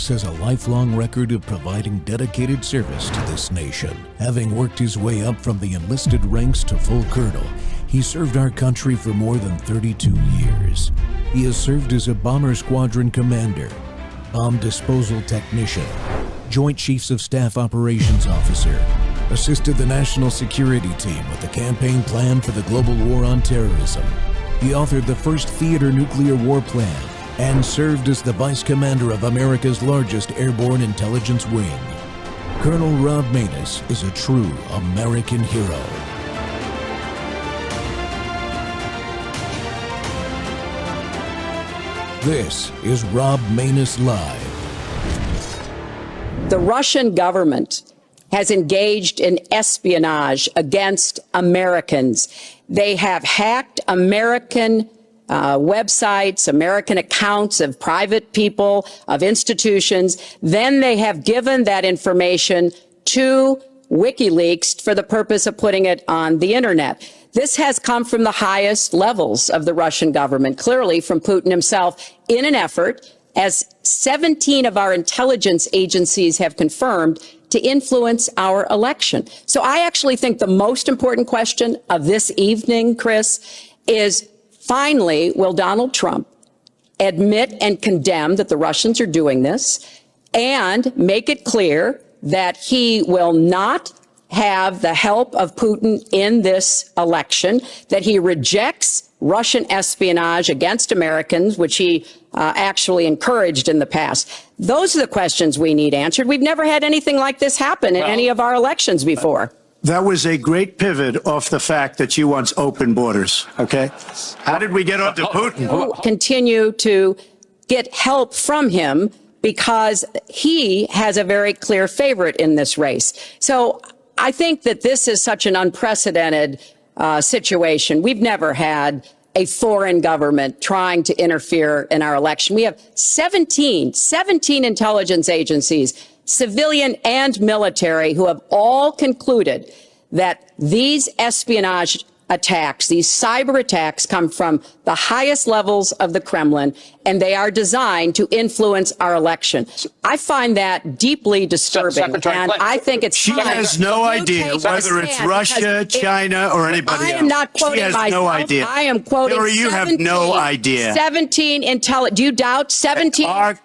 Buzz has a lifelong record of providing dedicated service to this nation. Having worked his way up from the enlisted ranks to full colonel, he served our country for more than 32 years. He has served as a bomber squadron commander, bomb disposal technician, Joint Chiefs of Staff Operations Officer, assisted the National Security Team with the campaign plan for the global war on terrorism. He authored the first theater nuclear war plan and served as the Vice Commander of America's largest airborne intelligence wing. Colonel Rob Maness is a true American hero. This is Rob Maness Live. The Russian government has engaged in espionage against Americans. They have hacked American websites, American accounts of private people, of institutions. Then they have given that information to WikiLeaks for the purpose of putting it on the internet. This has come from the highest levels of the Russian government, clearly from Putin himself, in an effort, as 17 of our intelligence agencies have confirmed, to influence our election. So I actually think the most important question of this evening, Chris, is finally, will Donald Trump admit and condemn that the Russians are doing this and make it clear that he will not have the help of Putin in this election, that he rejects Russian espionage against Americans, which he actually encouraged in the past. Those are the questions we need answered. We've never had anything like this happen in any of our elections before. That was a great pivot off the fact that you want open borders, okay? How did we get onto Putin? Continue to get help from him because he has a very clear favorite in this race. So I think that this is such an unprecedented situation. We've never had a foreign government trying to interfere in our election. We have 17 intelligence agencies, civilian and military, who have all concluded that these espionage attacks, these cyber attacks, come from the highest levels of the Kremlin, and they are designed to influence our election. I find that deeply disturbing, and I think it's She has no idea whether it's Russia, China, or anybody else. I am not quoting myself. She has no idea. I am quoting Hillary, you have no idea. 17 do you doubt 17 our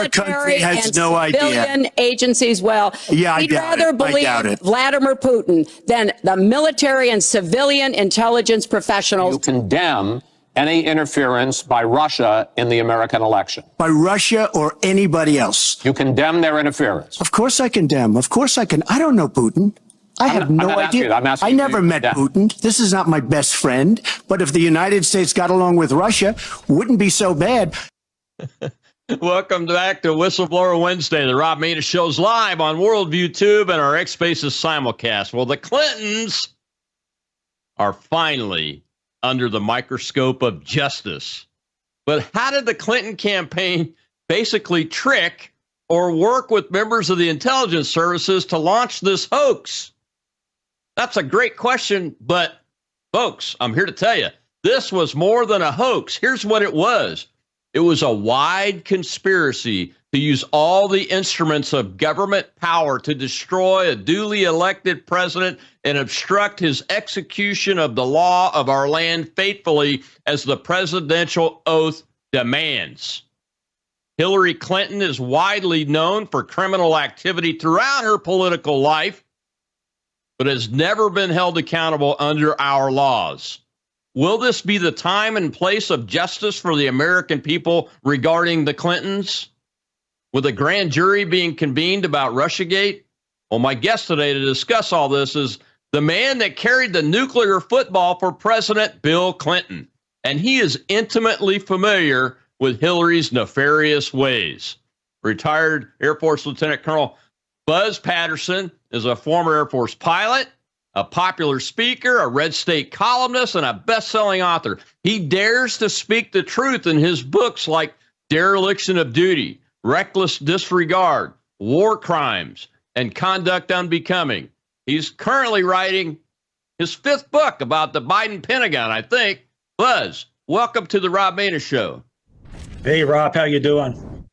country has and no idea. Civilian agencies? Well, yeah, we'd rather believe Vladimir Putin than the military and civilian intelligence professionals. You condemn any interference by Russia in the American election. By Russia or anybody else. You condemn their interference. Of course I condemn. Of course I can. I don't know Putin. I have no idea. I never met Putin. This is not my best friend. But if the United States got along with Russia, wouldn't be so bad. Welcome back to Whistleblower Wednesday. The Rob Maness Show's live on Worldview Tube and our X Spaces simulcast. Well, the Clintons are finally under the microscope of justice. But how did the Clinton campaign basically trick or work with members of the intelligence services to launch this hoax? That's a great question, but folks, I'm here to tell you, this was more than a hoax. Here's what it was. It was a wide conspiracy to use all the instruments of government power to destroy a duly elected president and obstruct his execution of the law of our land faithfully as the presidential oath demands. Hillary Clinton is widely known for criminal activity throughout her political life, but has never been held accountable under our laws. Will this be the time and place of justice for the American people regarding the Clintons? With a grand jury being convened about Russiagate? Well, my guest today to discuss all this is the man that carried the nuclear football for President Bill Clinton, and he is intimately familiar with Hillary's nefarious ways. Retired Air Force Lieutenant Colonel Buzz Patterson is a former Air Force pilot, a popular speaker, a RedState columnist, and a best-selling author. He dares to speak the truth in his books like Dereliction of Duty, Reckless Disregard, War Crimes, and Conduct Unbecoming. He's currently writing his 5th book about the Biden Pentagon, I think. Buzz, welcome to the Rob Maness Show. Hey, Rob, how you doing?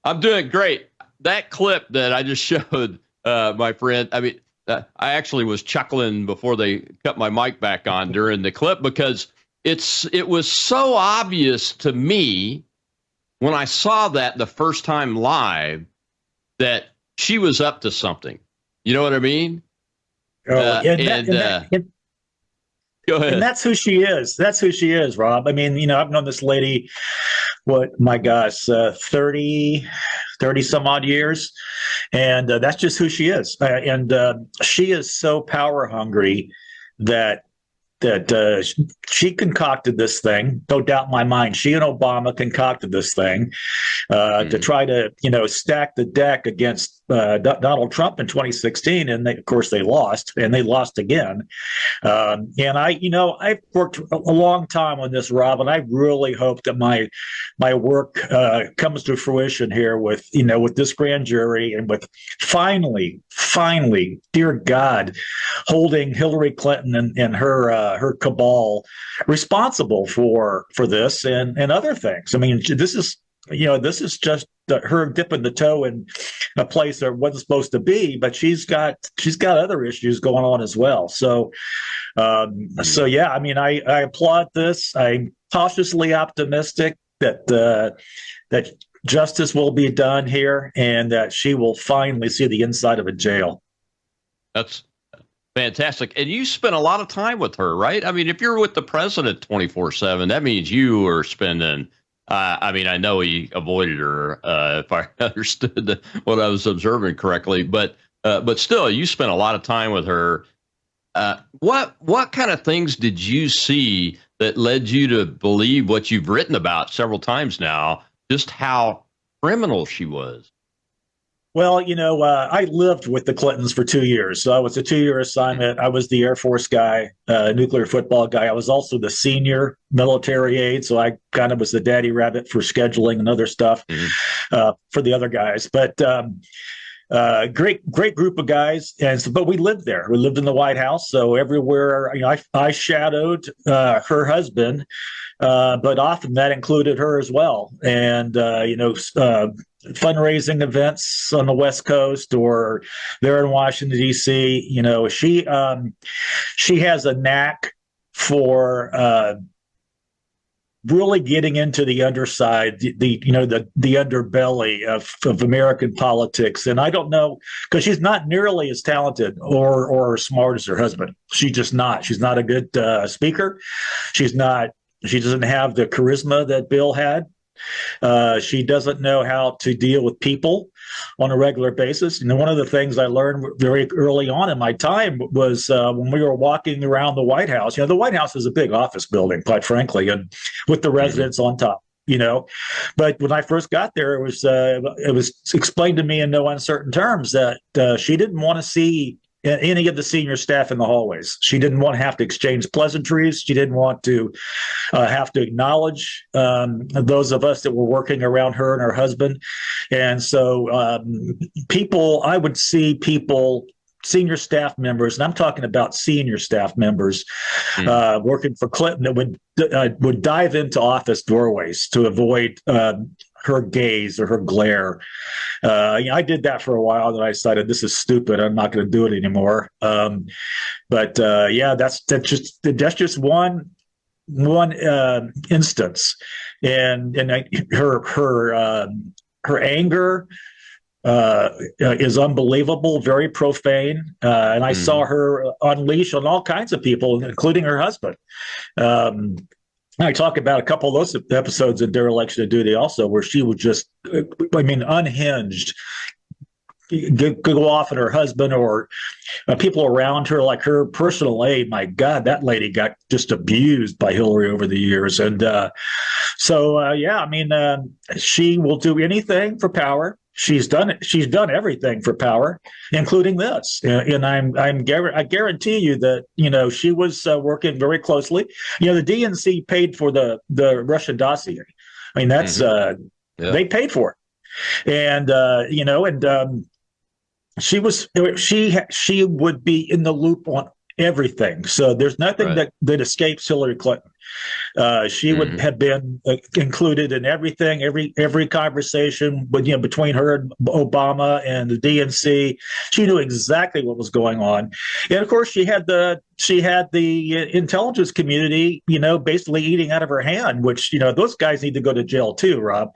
I'm doing great. That clip that I just showed, my friend, I mean, I actually was chuckling before they cut my mic back on during the clip because it was so obvious to me when I saw that the first time live that she was up to something. You know what I mean? Go ahead. And that's who she is. That's who she is, Rob. I mean, you know, I've known this lady, my gosh, 30 some odd years. And that's just who she is. And she is so power hungry that she concocted this thing. No doubt in my mind, she and Obama concocted this thing to try to, stack the deck against Donald Trump in 2016. And of course, they lost, and they lost again. And I've worked a long time on this, Rob, and I really hope that my work comes to fruition here with this grand jury and with finally, dear God, holding Hillary Clinton and her cabal responsible for this and other things. I mean, this is just her dipping the toe in a place that wasn't supposed to be, but she's got other issues going on as well. So yeah, I mean, I applaud this. I'm cautiously optimistic that justice will be done here and that she will finally see the inside of a jail. That's fantastic. And you spent a lot of time with her, right? I mean, if you're with the president 24/7, that means you are spending. I mean, I know he avoided her, if I understood what I was observing correctly, but still, you spent a lot of time with her. What kind of things did you see that led you to believe what you've written about several times now, just how criminal she was? Well, I lived with the Clintons for 2 years. So I was a 2-year assignment. I was the Air Force guy, nuclear football guy. I was also the senior military aide. So I kind of was the daddy rabbit for scheduling and other stuff for the other guys. But great group of guys. But we lived there. We lived in the White House. So everywhere, I shadowed her husband, but often that included her as well. And, fundraising events on the West Coast or there in Washington, D.C. She has a knack for really getting into the underside, the underbelly of American politics. And I don't know, because she's not nearly as talented or smart as her husband. She's just not. She's not a good speaker. She doesn't have the charisma that Bill had. She doesn't know how to deal with people on a regular basis. One of the things I learned very early on in my time was when we were walking around the White House. The White House is a big office building, quite frankly, and with the residents on top. But when I first got there, it was explained to me in no uncertain terms that she didn't want to see any of the senior staff in the hallways. She didn't want to have to exchange pleasantries. She didn't want to have to acknowledge those of us that were working around her and her husband. And so I would see people, senior staff members, and I'm talking about senior staff members working for Clinton that would dive into office doorways to avoid her gaze or her glare. I did that for a while, and I decided this is stupid. I'm not going to do it anymore. But that's just one instance, and her anger is unbelievable, very profane, and I saw her unleash on all kinds of people, including her husband. I talk about a couple of those episodes in Dereliction of Duty also, where she would just, unhinged, go off at her husband or people around her, like her personal aide. My God, that lady got just abused by Hillary over the years. And she will do anything for power. She's done it. She's done everything for power, including this. And I guarantee you that she was working very closely. The DNC paid for the Russian dossier. I mean, that's they paid for it, and she would be in the loop on everything. So there's nothing that escapes Hillary Clinton. She would have been included in everything, every conversation between her and Obama and the DNC. She knew exactly what was going on, and of course she had the intelligence community, basically eating out of her hand. Which those guys need to go to jail too, Rob.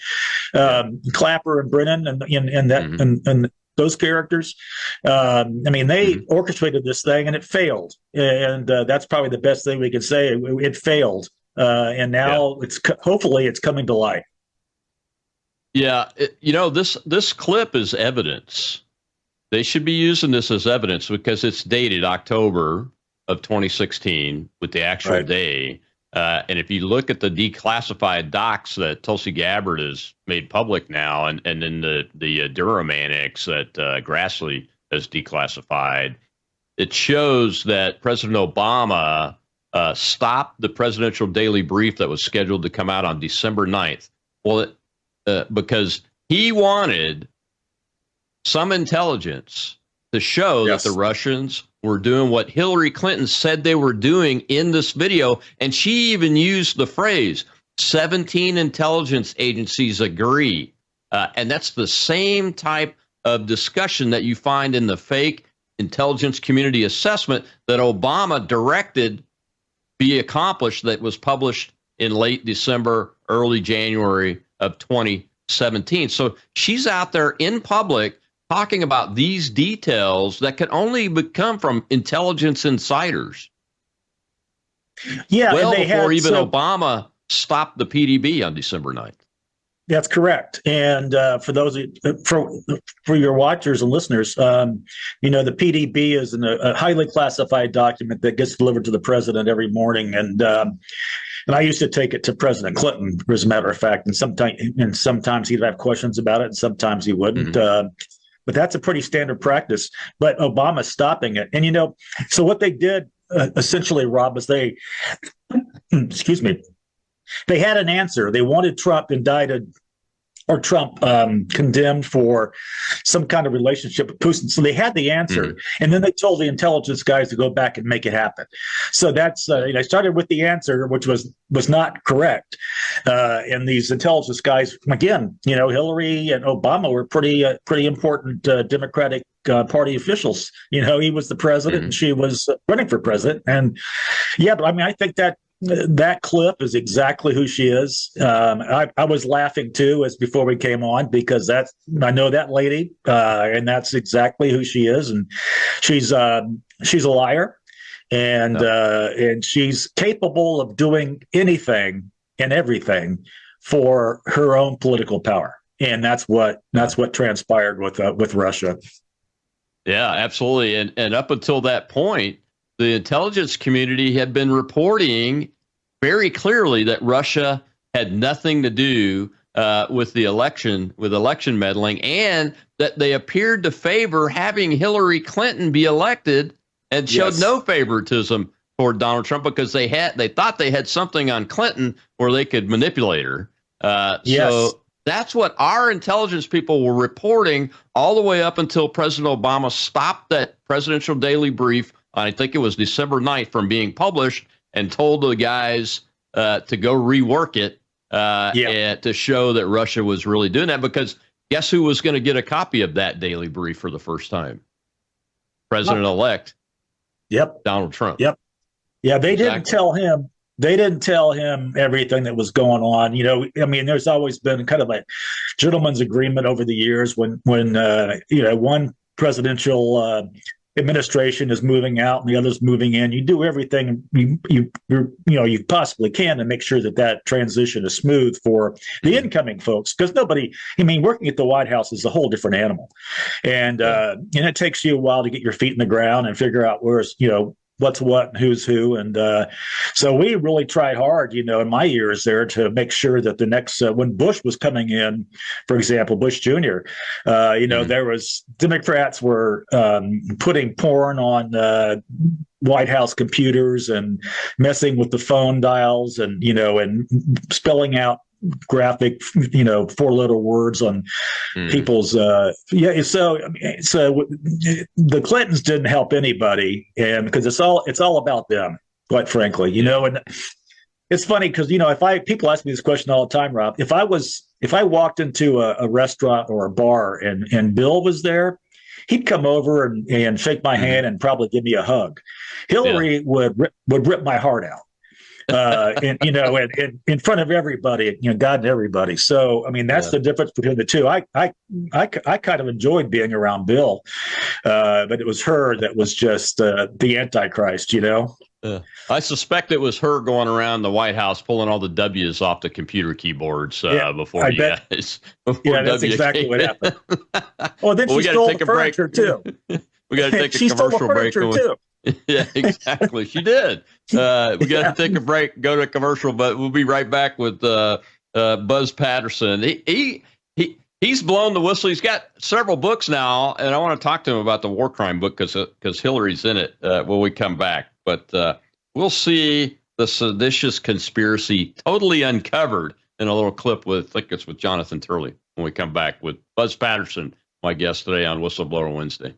Clapper and Brennan and those characters. They orchestrated this thing and it failed. And that's probably the best thing we can say. It failed. And now hopefully it's coming to light. Yeah. This clip is evidence. They should be using this as evidence because it's dated October of 2016 with the actual day. And if you look at the declassified docs that Tulsi Gabbard has made public now, and then the Durham annex that Grassley has declassified, it shows that President Obama stopped the presidential daily brief that was scheduled to come out on December 9th. Well, because he wanted some intelligence to show that the Russians were doing what Hillary Clinton said they were doing in this video. And she even used the phrase, 17 intelligence agencies agree. And that's the same type of discussion that you find in the fake intelligence community assessment that Obama directed be accomplished, that was published in late December, early January of 2017. So she's out there in public talking about these details that can only come from intelligence insiders. Yeah, well before even Obama stopped the PDB on December 9th. That's correct. And for those for your watchers and listeners, the PDB is a highly classified document that gets delivered to the president every morning, and I used to take it to President Clinton, as a matter of fact, and sometimes he'd have questions about it, and sometimes he wouldn't. But that's a pretty standard practice. But Obama's stopping it. And, so what they did essentially, Rob, is they, excuse me, they had an answer. They wanted Trump indicted or Trump condemned for some kind of relationship with Putin. So they had the answer. And then they told the intelligence guys to go back and make it happen. So that's, I started with the answer, which was not correct. And these intelligence guys, again, Hillary and Obama were pretty important Democratic Party officials. He was the president and she was running for president. And but I think that clip is exactly who she is. I was laughing too as before we came on because I know that lady, and that's exactly who she is. And she's a liar, and she's capable of doing anything and everything for her own political power. And that's what transpired with Russia. Yeah, absolutely. And up until that point, the intelligence community had been reporting very clearly that Russia had nothing to do with election meddling, and that they appeared to favor having Hillary Clinton be elected, and showed no favoritism toward Donald Trump because they thought they had something on Clinton where they could manipulate her. So that's what our intelligence people were reporting all the way up until President Obama stopped that presidential daily brief. I think it was December 9th from being published, and told the guys to go rework it and to show that Russia was really doing that. Because guess who was going to get a copy of that daily brief for the first time? President-elect Donald Trump. Yeah, they didn't tell him. They didn't tell him everything that was going on. There's always been kind of a gentleman's agreement over the years when one presidential administration is moving out and the other's moving in. You do everything you possibly can to make sure that transition is smooth for the incoming folks, because working at the White House is a whole different animal, and it takes you a while to get your feet in the ground and figure out where's what's what and who's who. And so we really tried hard, in my years there, to make sure that the next, when Bush was coming in, for example, Bush Jr., there was Democrats were putting porn on White House computers and messing with the phone dials and, and spelling out graphic, four little words on people's. So the Clintons didn't help anybody, and because it's all about them, quite frankly, and it's funny because people ask me this question all the time, Rob. If I walked into a restaurant or a bar and Bill was there, he'd come over and shake my hand and probably give me a hug. Hillary would rip my heart out. And in front of everybody, God and everybody. So, I mean, that's the difference between the two. I kind of enjoyed being around Bill, but it was her that was just the Antichrist, I suspect it was her going around the White House pulling all the W's off the computer keyboards before you guys. Yeah, that's exactly what happened. Oh, then she stole the furniture too. We got to take a commercial break. Too. Yeah, exactly. She did. We got to take a break, go to a commercial, but we'll be right back with Buzz Patterson. He's blown the whistle. He's got several books now, and I want to talk to him about the war crime book because Hillary's in it when we come back. But we'll see the seditious conspiracy totally uncovered in a little clip with Jonathan Turley when we come back with Buzz Patterson, my guest today on Whistleblower Wednesday.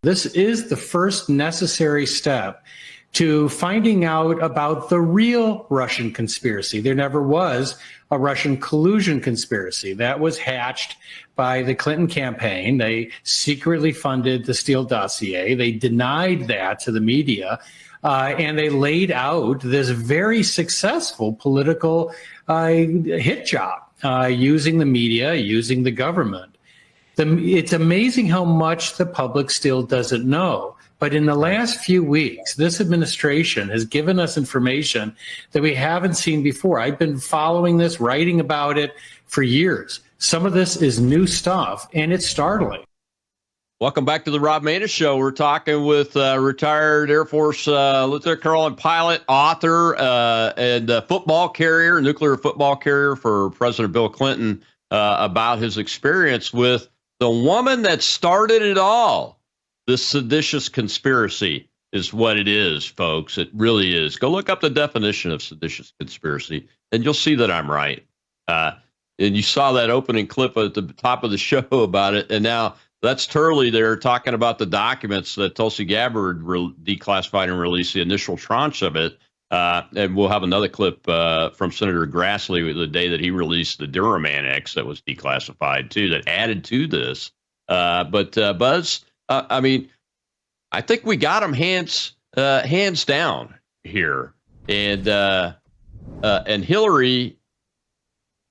This is the first necessary step to finding out about the real Russian conspiracy. There never was a Russian collusion conspiracy. That was hatched by the Clinton campaign. They secretly funded the Steele dossier. They denied that to the media, and they laid out this very successful political hit job using the media, using the government. It's amazing how much the public still doesn't know. But in the last few weeks, this administration has given us information that we haven't seen before. I've been following this, writing about it for years. Some of this is new stuff, and it's startling. Welcome back to the Rob Maness Show. We're talking with retired Air Force Lt Colonel and pilot, author, and football carrier, nuclear football carrier for President Bill Clinton, about his experience with the woman that started it all. This seditious conspiracy is what it is, folks. It really is. Go look up the definition of seditious conspiracy, and you'll see that I'm right. And you saw that opening clip at the top of the show about it, and now that's Turley there talking about the documents that Tulsi Gabbard declassified and released the initial tranche of it. And we'll have another clip from Senator Grassley the day that he released the Durham Annex that was declassified, too, that added to this. But Buzz, I mean, I think we got him hands down here. And Hillary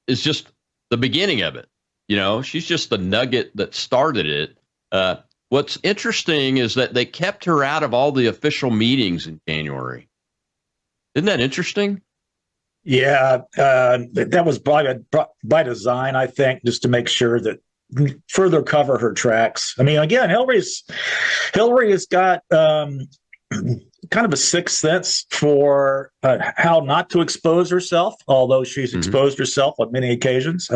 is just the beginning of it. You know, she's just the nugget that started it. What's interesting is that they kept her out of all the official meetings in January. Isn't that interesting? Yeah, that was by design, I think, just to make sure that further cover her tracks. I mean, again, Hillary has got kind of a sixth sense for how not to expose herself, although she's exposed herself on many occasions.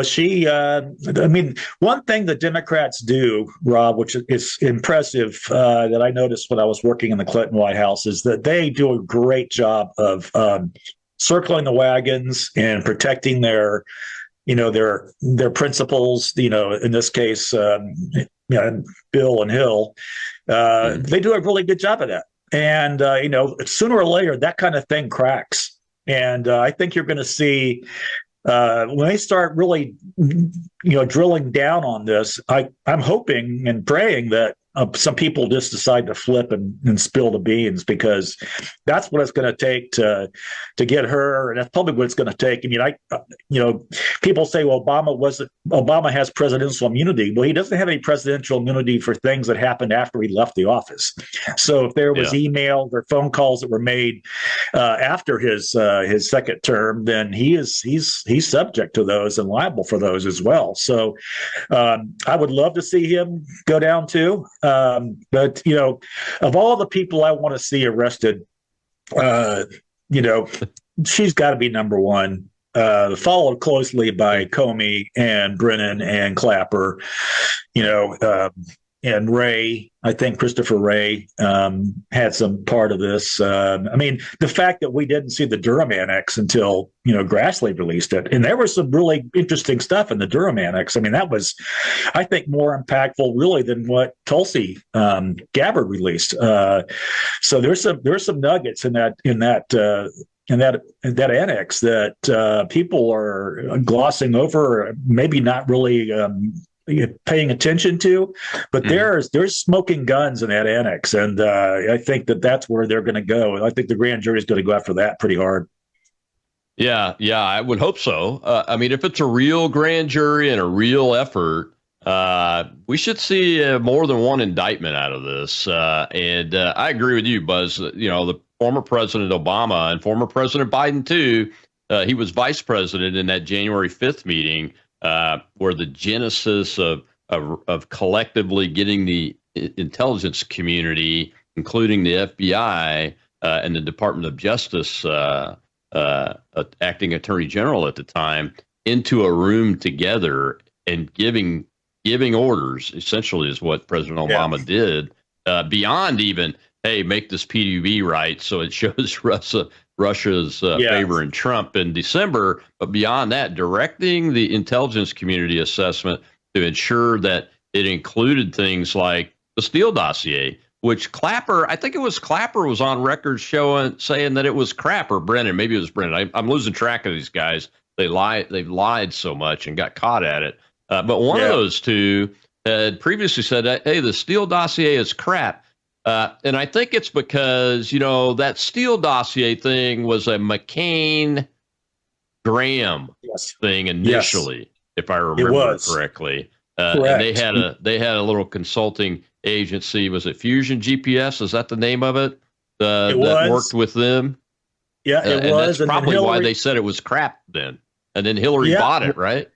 she, I mean, one thing the Democrats do, Rob, which is impressive, that I noticed when I was working in the Clinton White House, is that they do a great job of circling the wagons and protecting their principles. In this case, Bill and Hill, they do a really good job of that. And sooner or later, that kind of thing cracks. And I think you're going to see. When they start really, drilling down on this, I'm hoping and praying that some people just decide to flip and spill the beans, because that's what it's going to take to get her, and that's probably what it's going to take. I mean, people say, well, Obama has presidential immunity. Well, he doesn't have any presidential immunity for things that happened after he left the office. So if there was emails or phone calls that were made after his second term, then he's subject to those and liable for those as well. So I would love to see him go down too. But of all the people I want to see arrested, she's got to be number one, followed closely by Comey and Brennan and Clapper, and Wray. I think Christopher Wray had some part of this. I mean, the fact that we didn't see the Durham Annex until, Grassley released it. And there was some really interesting stuff in the Durham Annex. I mean, that was, I think, more impactful really than what Tulsi Gabbard released. So there's some nuggets in that annex that people are glossing over, maybe not really paying attention to, but there's smoking guns in that annex, and I think that's where they're going to go. And I think the grand jury is going to go after that pretty hard. Yeah, I would hope so. I mean, if it's a real grand jury and a real effort, we should see more than one indictment out of this. And I agree with you, Buzz. The former President Obama and former President Biden too. He was vice president in that January 5th meeting, where the genesis of collectively getting the intelligence community, including the FBI and the Department of Justice, acting attorney general at the time, into a room together and giving orders, essentially, is what President Obama did, beyond even, hey, make this PDB right so it shows Russia's favor in Trump in December. But beyond that, directing the intelligence community assessment to ensure that it included things like the Steele dossier, which I think it was Clapper was on record saying that it was crap, or Brennan. Maybe it was Brennan. I'm losing track of these guys. They've lied so much and got caught at it. But one of those two had previously said, hey, the Steele dossier is crap. And I think it's because, that Steele dossier thing was a McCain-Graham thing initially, if I remember correctly. And they had a little consulting agency. Was it Fusion GPS? Is that the name of it? That worked with them? Yeah, it was. That's probably why they said it was crap then. And then Hillary bought it, right?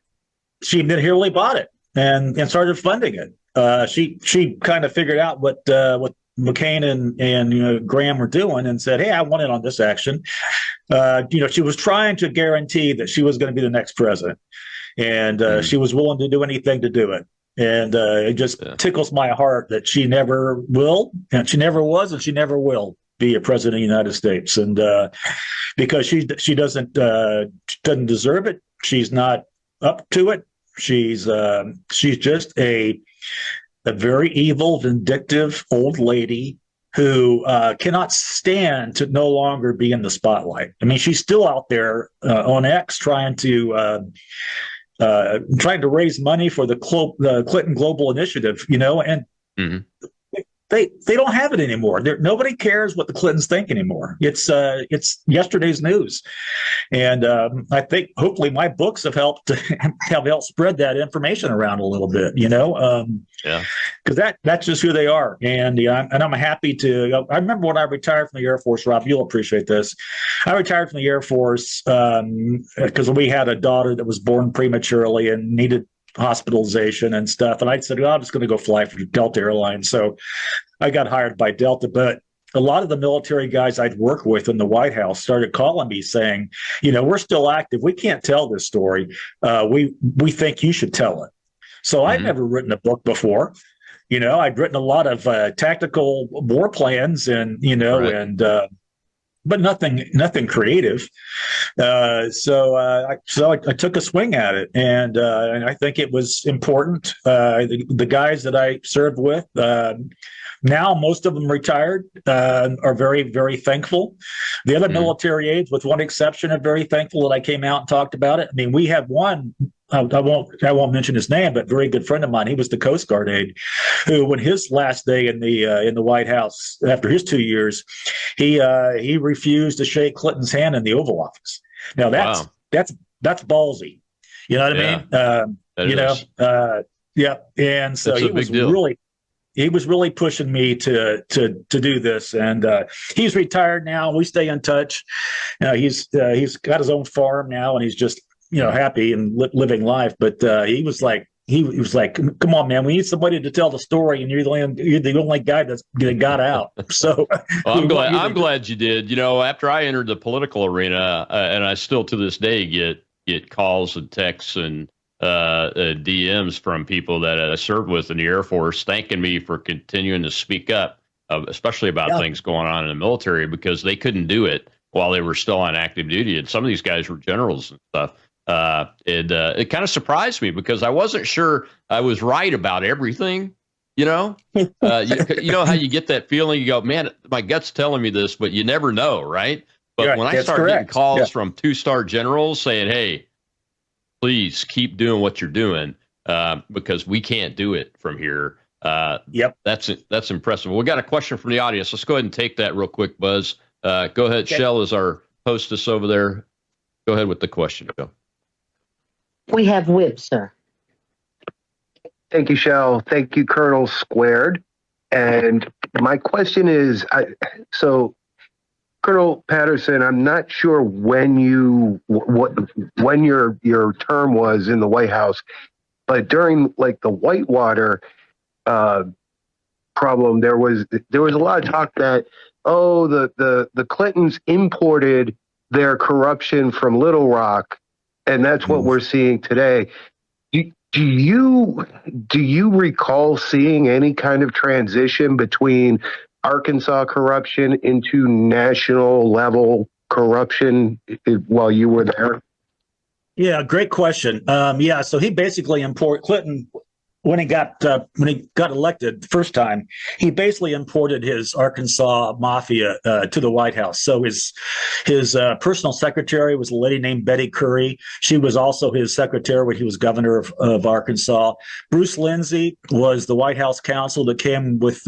Hillary bought it and started funding it. She kind of figured out what McCain and Graham were doing and said, hey, I want in on this action. She was trying to guarantee that she was going to be the next president. And she was willing to do anything to do it. And it just tickles my heart that she never will, and she never was, and she never will be a president of the United States. And because she doesn't deserve it. She's not up to it. She's just a very evil, vindictive old lady who cannot stand to no longer be in the spotlight. I mean, she's still out there on X trying to raise money for the Clinton Global Initiative, and they don't have it anymore. Nobody cares what the Clintons think anymore. It's yesterday's news, and I think hopefully my books have helped spread that information around a little bit. Because that's just who they are, and I'm happy to. I remember when I retired from the Air Force, Rob. You'll appreciate this. I retired from the Air Force because we had a daughter that was born prematurely and needed hospitalization and stuff. And I said, I'm just going to go fly for Delta Airlines. So I got hired by Delta. But a lot of the military guys I'd worked with in the White House started calling me saying, we're still active. We can't tell this story. We think you should tell it. So I'd never written a book before. I'd written a lot of tactical war plans and, but nothing creative. So I took a swing at it, and I think it was important. The guys that I served with, now most of them retired, are very, very thankful. The other military aides, with one exception, are very thankful that I came out and talked about it. I mean, we had one. I won't mention his name, but very good friend of mine. He was the Coast Guard aide, who, when his last day in the White House after his 2 years, he refused to shake Clinton's hand in the Oval Office. Now that's ballsy. You know what I mean? Yeah. And so he was really pushing me to do this, and he's retired now. We stay in touch. He's got his own farm now, and he's just happy and living life. But he was like, come on, man, we need somebody to tell the story, and you're the only guy that got out. So well, I'm glad you did. After I entered the political arena, and I still to this day get calls and texts and DMs from people that I served with in the Air Force thanking me for continuing to speak up, especially about things going on in the military, because they couldn't do it while they were still on active duty. And some of these guys were generals and stuff. It kind of surprised me because I wasn't sure I was right about everything. You know how you get that feeling, you go, man, my gut's telling me this, but you never know. Right. But when I started getting calls from 2-star generals saying, hey, please keep doing what you're doing, because we can't do it from here. That's impressive. We got a question from the audience. Let's go ahead and take that real quick, Buzz. Go ahead. Okay. Shell is our hostess over there. Go ahead with the question, Bill. We have Wib, sir. Thank you, Shell. Thank you, Colonel Squared. And my question is, so Colonel Patterson, I'm not sure when your term was in the White House, but during the Whitewater problem, there was a lot of talk that the Clintons imported their corruption from Little Rock, and that's what we're seeing today. Do you recall seeing any kind of transition between Arkansas corruption into national level corruption while you were there? Yeah, great question. So he basically Clinton, when he got elected the first time, he basically imported his Arkansas mafia to the White House. So his personal secretary was a lady named Betty Curry. She was also his secretary when he was governor of Arkansas. Bruce Lindsay was the White House counsel that came with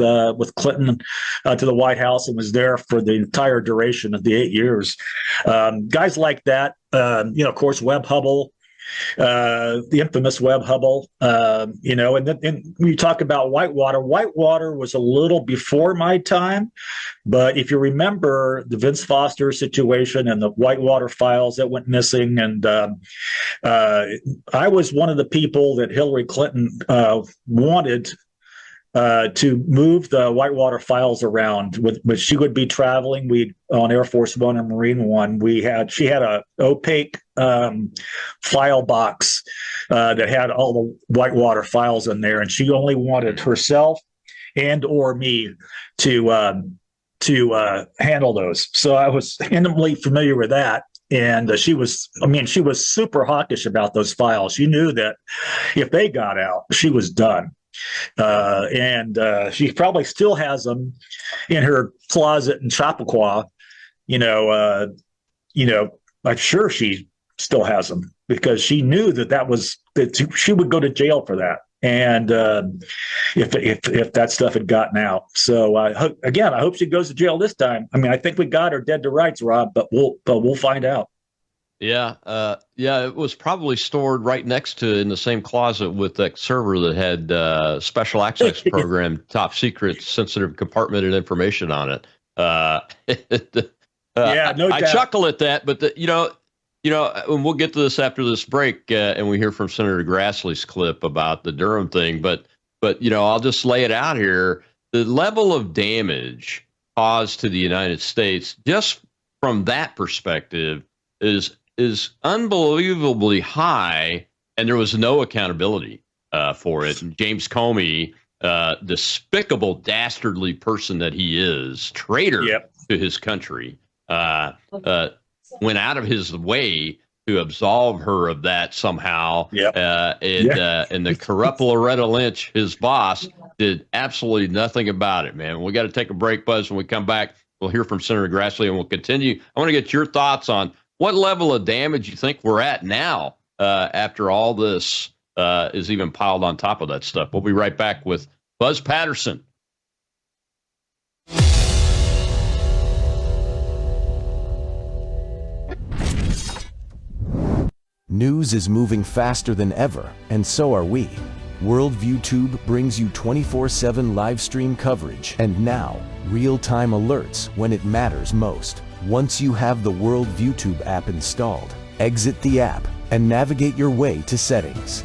Clinton to the White House and was there for the entire duration of the 8 years. Guys like that, of course, Webb Hubbell. The infamous Webb Hubbell, and when you talk about Whitewater was a little before my time, but if you remember the Vince Foster situation and the Whitewater files that went missing, and I was one of the people that Hillary Clinton wanted to move the Whitewater files around. When she would be traveling, on Air Force One and Marine One, she had a opaque file box that had all the Whitewater files in there, and she only wanted herself and or me to handle those. So I was intimately familiar with that. And she was super hawkish about those files. She knew that if they got out, she was done. And she probably still has them in her closet in Chappaqua. I'm sure she still has them because she knew that she would go to jail for that. And if that stuff had gotten out, so I hope she goes to jail this time. I mean, I think we got her dead to rights, Rob, but we'll find out. Yeah, it was probably stored right next to in the same closet with that server that had special access program, top secret, sensitive compartmented information on it. No doubt. I chuckle at that, but and we'll get to this after this break, and we hear from Senator Grassley's clip about the Durham thing. But I'll just lay it out here: the level of damage caused to the United States, just from that perspective, is unbelievably high, and there was no accountability for it. And James Comey, despicable, dastardly person that he is, traitor to his country, went out of his way to absolve her of that somehow. And the corrupt Loretta Lynch, his boss, did absolutely nothing about it, man. We got to take a break, Buzz. When we come back, we'll hear from Senator Grassley, and we'll continue. I want to get your thoughts on what level of damage you think we're at now after all this is even piled on top of that stuff. We'll be right back with Buzz Patterson. News is moving faster than ever, and so are we. Worldview Tube brings you 24/7 live stream coverage and now real-time alerts when it matters most. Once you have the Worldview Tube app installed, exit the app and navigate your way to Settings.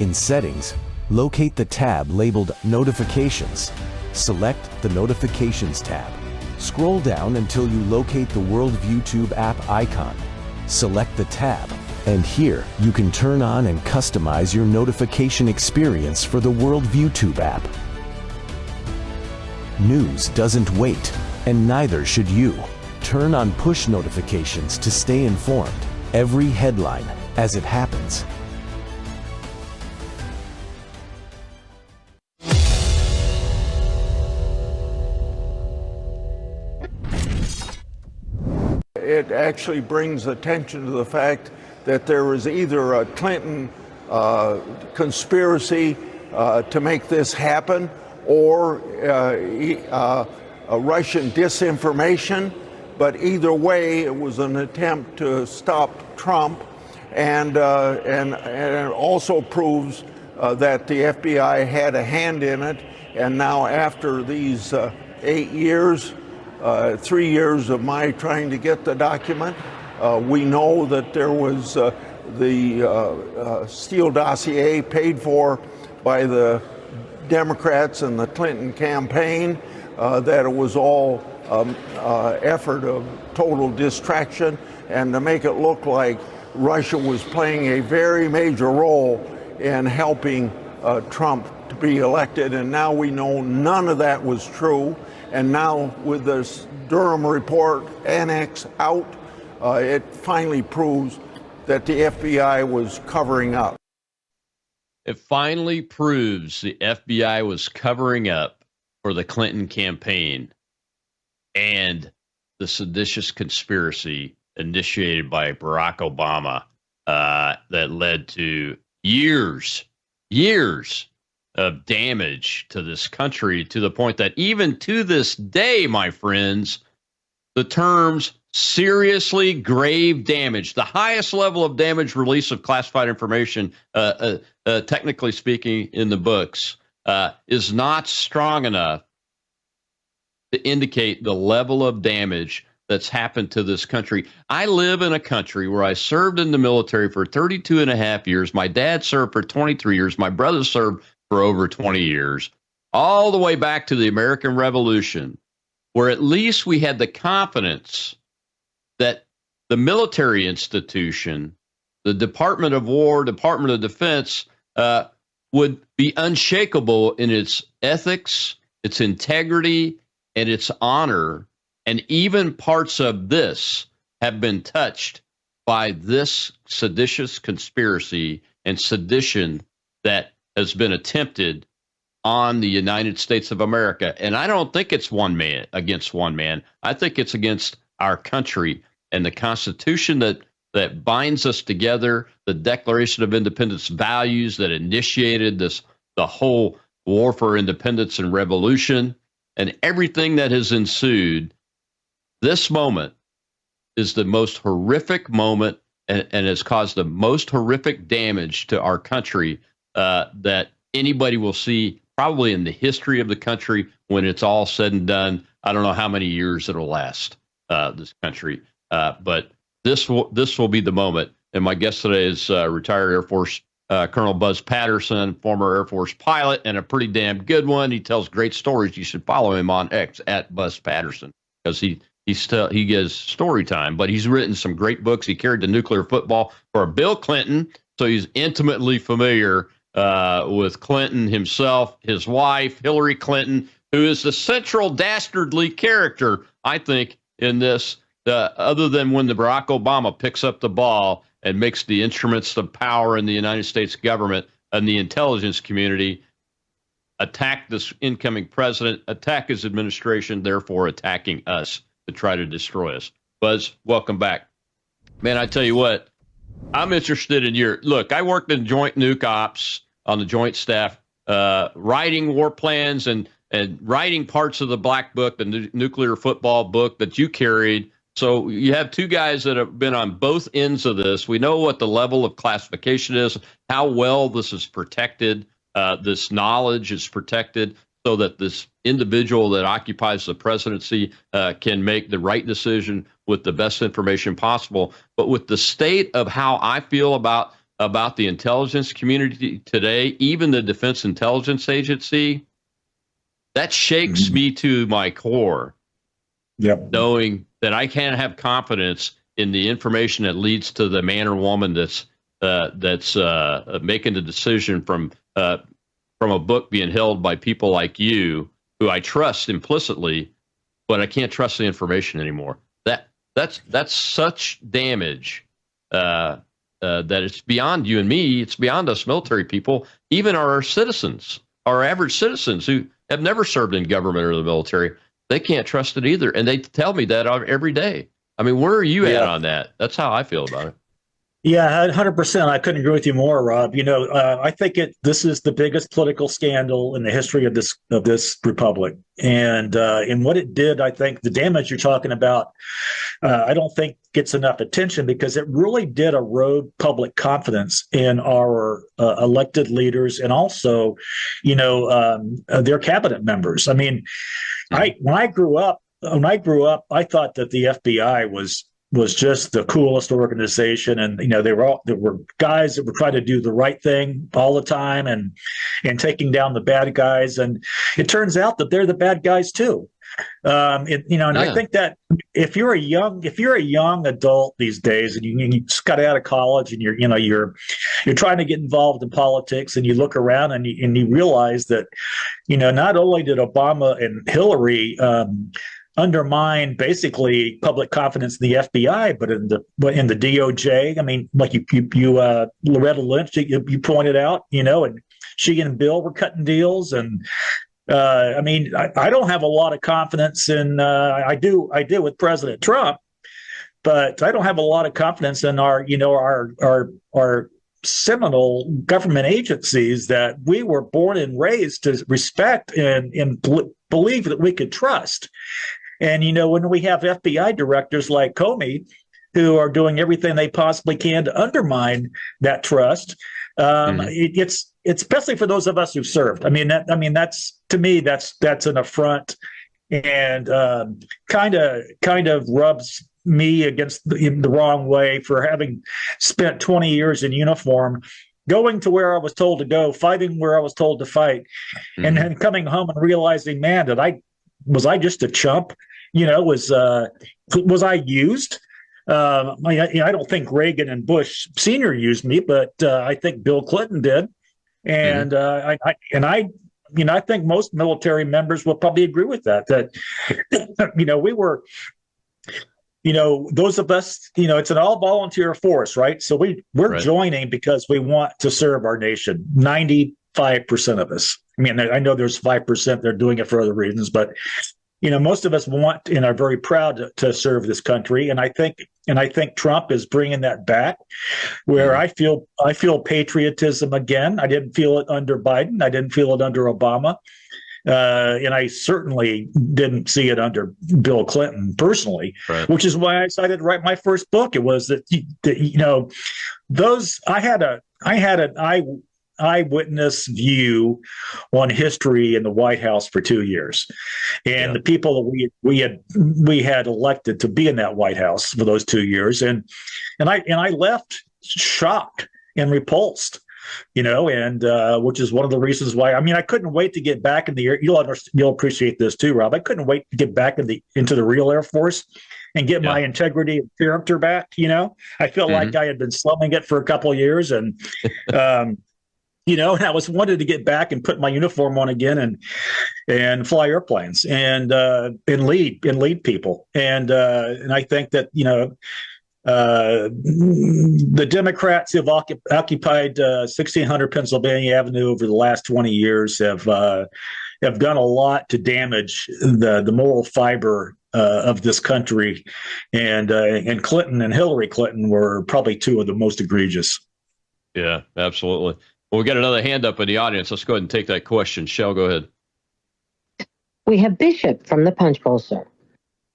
In Settings, locate the tab labeled Notifications. Select the Notifications tab. Scroll down until you locate the Worldview Tube app icon. Select the tab, and here you can turn on and customize your notification experience for the Worldview Tube app. News doesn't wait, and neither should you. Turn on push notifications to stay informed. Every headline as it happens. It actually brings attention to the fact that there was either a Clinton conspiracy to make this happen, or a Russian disinformation. But either way, it was an attempt to stop Trump, and it also proves that the FBI had a hand in it. And now, after these 8 years, 3 years of my trying to get the document, we know that there was the Steele dossier paid for by the Democrats and the Clinton campaign, that it was all effort of total distraction, and to make it look like Russia was playing a very major role in helping Trump to be elected. And now we know none of that was true. And now with this Durham report annex out, it finally proves that the FBI was covering up. It finally proves the FBI was covering up for the Clinton campaign and the seditious conspiracy initiated by Barack Obama that led to years of damage to this country, to the point that even to this day, my friends, the terms seriously grave damage, the highest level of damage release of classified information, technically speaking, in the books, is not strong enough to indicate the level of damage that's happened to this country. I live in a country where I served in the military for 32 and a half years. My dad served for 23 years. My brother served for over 20 years, all the way back to the American Revolution, where at least we had the confidence that the military institution, the Department of War, Department of Defense, would be unshakable in its ethics, its integrity, and its honor. And even parts of this have been touched by this seditious conspiracy and sedition that has been attempted on the United States of America. And I don't think it's one man against one man. I think it's against our country and the Constitution that binds us together, the Declaration of Independence values that initiated the whole war for independence and revolution, and everything that has ensued. This moment is the most horrific moment and has caused the most horrific damage to our country that anybody will see probably in the history of the country when it's all said and done. I don't know how many years it'll last, this country. But this will be the moment. And my guest today is retired Air Force Colonel Buzz Patterson, former Air Force pilot, and a pretty damn good one. He tells great stories. You should follow him on X at Buzz Patterson, because he gives story time. But he's written some great books. He carried the nuclear football for Bill Clinton, so he's intimately familiar with Clinton himself, his wife, Hillary Clinton, who is the central dastardly character, I think, in this, other than when the Barack Obama picks up the ball and makes the instruments of power in the United States government and the intelligence community attack this incoming president, attack his administration, therefore attacking us to try to destroy us. Buzz, welcome back. Man, I tell you what, I'm interested in look, I worked in Joint Nuke Ops on the Joint Staff, writing war plans and writing parts of the Black Book, the nuclear football book that you carried. So you have two guys that have been on both ends of this. We know what the level of classification is, how well this is protected, this knowledge is protected, so that this individual that occupies the presidency can make the right decision with the best information possible. But with the state of how I feel about the intelligence community today, even the Defense Intelligence Agency, that shakes me to my core. Yep. Knowing that I can't have confidence in the information that leads to the man or woman that's making the decision from a book being held by people like you, who I trust implicitly, but I can't trust the information anymore. That's such damage that it's beyond you and me. It's beyond us military people, even our citizens, our average citizens who have never served in government or the military. They can't trust it either, and they tell me that every day. I mean, where are you at on that? That's how I feel about it. Yeah, 100%. I couldn't agree with you more, Rob. I think this is the biggest political scandal in the history of this republic, and what it did, I think the damage you're talking about, I don't think gets enough attention, because it really did erode public confidence in our elected leaders, and also, their cabinet members. I mean, when I grew up, I thought that the FBI was just the coolest organization, and there were guys that were trying to do the right thing all the time and taking down the bad guys, and it turns out that they're the bad guys too. I think that if you're a young adult these days, and you just got out of college, and you're trying to get involved in politics, and you look around and you realize that not only did Obama and Hillary undermine basically public confidence in the FBI, but in the DOJ. I mean, like you Loretta Lynch, you pointed out, and she and Bill were cutting deals, and I don't have a lot of confidence in. I do with President Trump, but I don't have a lot of confidence in our seminal government agencies that we were born and raised to respect and believe that we could trust. And, when we have FBI directors like Comey, who are doing everything they possibly can to undermine that trust, it's especially for those of us who've served. That's to me, that's an affront, and kind of rubs me against the wrong way for having spent 20 years in uniform, going to where I was told to go, fighting where I was told to fight, and then coming home and realizing, man, was I just a chump? Was I used? I don't think Reagan and Bush Sr. used me, but I think Bill Clinton did, and I think most military members will probably agree with that. That we were. Those of us, it's an all volunteer force, right? So we're joining because we want to serve our nation. 95% of us. I know there's 5% that are doing it for other reasons, but most of us want and are very proud to serve this country. And I think Trump is bringing that back, where I feel patriotism again. I didn't feel it under Biden. I didn't feel it under Obama. And I certainly didn't see it under Bill Clinton personally, which is why I decided to write my first book. It was that I had an eyewitness view on history in the White House for 2 years, and the people that we had elected to be in that White House for those 2 years, and I left shocked and repulsed and which is one of the reasons why. I mean, I couldn't wait to get back in the air. You'll appreciate this too, Rob. I couldn't wait to get back into the real Air Force and get my integrity and character back. I felt like I had been slumming it for a couple of years, and and I was wanted to get back and put my uniform on again and fly airplanes and lead people. And I think that the Democrats who have occupied 1600 Pennsylvania Avenue over the last 20 years have done a lot to damage the moral fiber of this country, and Clinton and Hillary Clinton were probably two of the most egregious. Yeah, absolutely. Well, we got another hand up in the audience. Let's go ahead and take that question. Shell, go ahead. We have Bishop from the Punch Bowl, sir.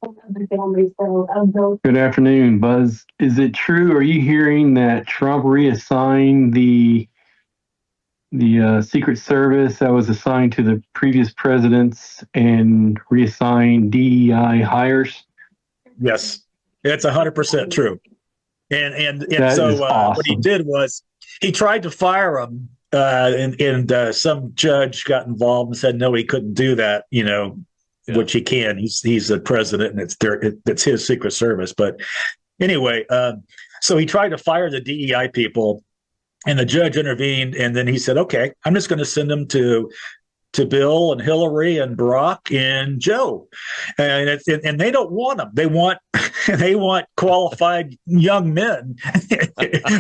Good afternoon, Buzz. Is it true? Are you hearing that Trump reassigned the Secret Service that was assigned to the previous presidents and reassigned DEI hires? Yes, it's 100% true. And so awesome. What he did was he tried to fire him, and some judge got involved and said no, he couldn't do that. Which he can. He's the president, and it's his Secret Service. But anyway, so he tried to fire the DEI people, and the judge intervened, and then he said, "Okay, I'm just going to send them to Bill and Hillary and Barack and Joe," and they don't want them. They want qualified young men,